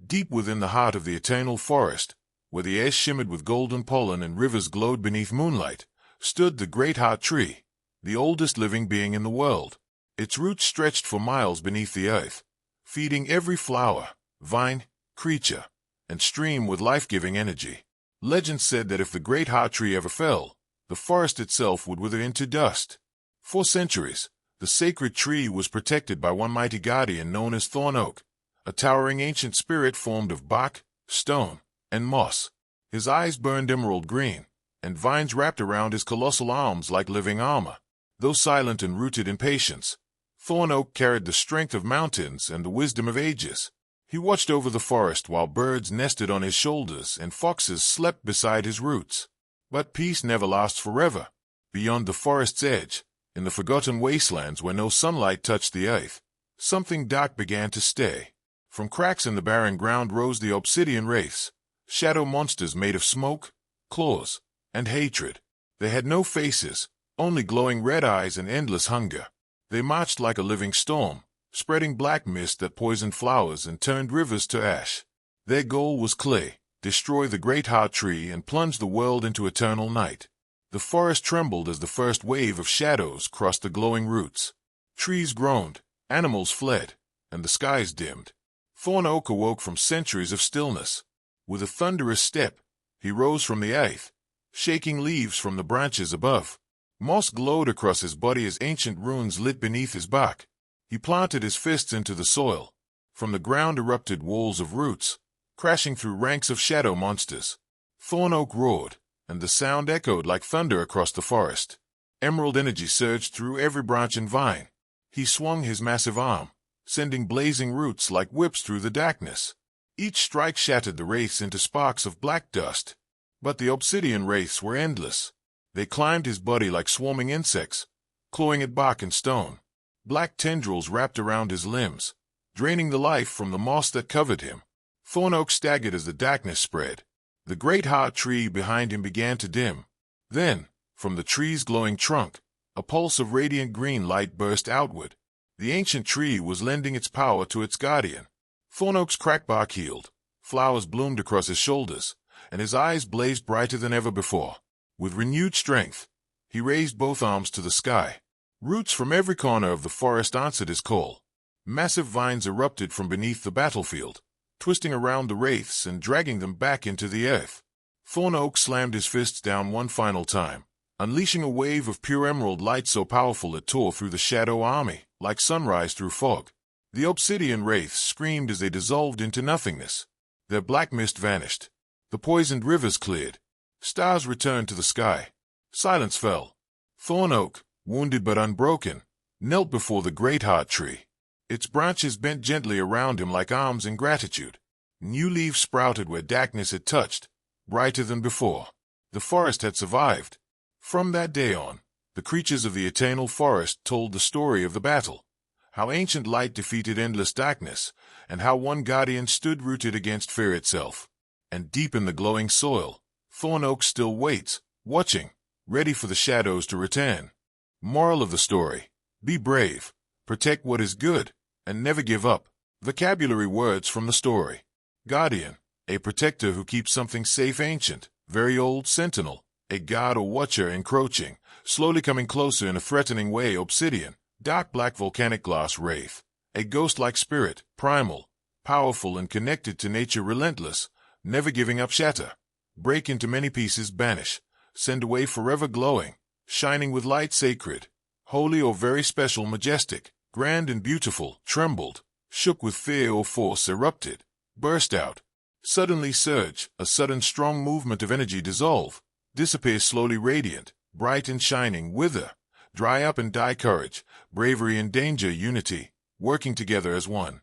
Deep within the heart of the eternal forest, where the air shimmered with golden pollen and rivers glowed beneath moonlight, stood the great heart tree, the oldest living being in the world. Its roots stretched for miles beneath the earth, feeding every flower, vine, creature, and stream with life-giving energy. Legend said that if the great heart tree ever fell, the forest itself would wither into dust. For centuries, the sacred tree was protected by one mighty guardian known as Thorn Oak, a towering ancient spirit formed of bark, stone, and moss. His eyes burned emerald green, and vines wrapped around his colossal arms like living armor. Though silent and rooted in patience, Thorn Oak carried the strength of mountains and the wisdom of ages. He watched over the forest while birds nested on his shoulders and foxes slept beside his roots. But peace never lasts forever. Beyond the forest's edge, in the forgotten wastelands where no sunlight touched the earth, something dark began to stir. From cracks in the barren ground rose the obsidian wraiths, shadow monsters made of smoke, claws, and hatred. They had no faces, only glowing red eyes and endless hunger. They marched like a living storm, spreading black mist that poisoned flowers and turned rivers to ash. Their goal was clear: destroy the great heart tree and plunge the world into eternal night. The forest trembled as the first wave of shadows crossed the glowing roots. Trees groaned, animals fled, and the skies dimmed. Thorn Oak awoke from centuries of stillness. With a thunderous step, he rose from the earth, shaking leaves from the branches above. Moss glowed across his body as ancient runes lit beneath his bark. He planted his fists into the soil. From the ground erupted walls of roots, crashing through ranks of shadow monsters. Thorn Oak roared, and the sound echoed like thunder across the forest. Emerald energy surged through every branch and vine. He swung his massive arm, sending blazing roots like whips through the darkness. Each strike shattered the wraiths into sparks of black dust. But the obsidian wraiths were endless. They climbed his body like swarming insects, clawing at bark and stone. Black tendrils wrapped around his limbs, draining the life from the moss that covered him. Thorn Oak staggered as the darkness spread. The great heart tree behind him began to dim. Then, from the tree's glowing trunk, a pulse of radiant green light burst outward. The ancient tree was lending its power to its guardian. Thorn Oak's cracked bark healed, flowers bloomed across his shoulders, and his eyes blazed brighter than ever before. With renewed strength, he raised both arms to the sky. Roots from every corner of the forest answered his call. Massive vines erupted from beneath the battlefield, twisting around the wraiths and dragging them back into the earth. Thorn Oak slammed his fists down one final time, unleashing a wave of pure emerald light so powerful it tore through the shadow army, like sunrise through fog. The obsidian wraiths screamed as they dissolved into nothingness. Their black mist vanished. The poisoned rivers cleared. Stars returned to the sky. Silence fell. Thorn Oak, wounded but unbroken, knelt before the great heart tree. Its branches bent gently around him like arms in gratitude. New leaves sprouted where darkness had touched, brighter than before. The forest had survived. From that day on, the creatures of the eternal forest told the story of the battle, how ancient light defeated endless darkness, and how one guardian stood rooted against fear itself. And deep in the glowing soil, Thorn Oak still waits, watching, ready for the shadows to return. Moral of the story: be brave, protect what is good, and never give up. Vocabulary words from the story: guardian, a protector who keeps something safe. Ancient, very old. Sentinel, a guard or watcher encroaching, slowly coming closer in a threatening way. Obsidian, dark black volcanic glass. Wraith, a ghost-like spirit. Primal, powerful and connected to nature. Relentless, never giving up. Shatter, break into many pieces. Banish, send away. Forever glowing, shining with light. Sacred, holy or very special. Majestic, grand and beautiful. Trembled, shook with fear or force. Erupted, burst out. Suddenly surge, a sudden strong movement of energy. Dissolve, disappear slowly. Radiant, bright and shining. Wither, dry up and die. Courage, bravery and danger. Unity, working together as one.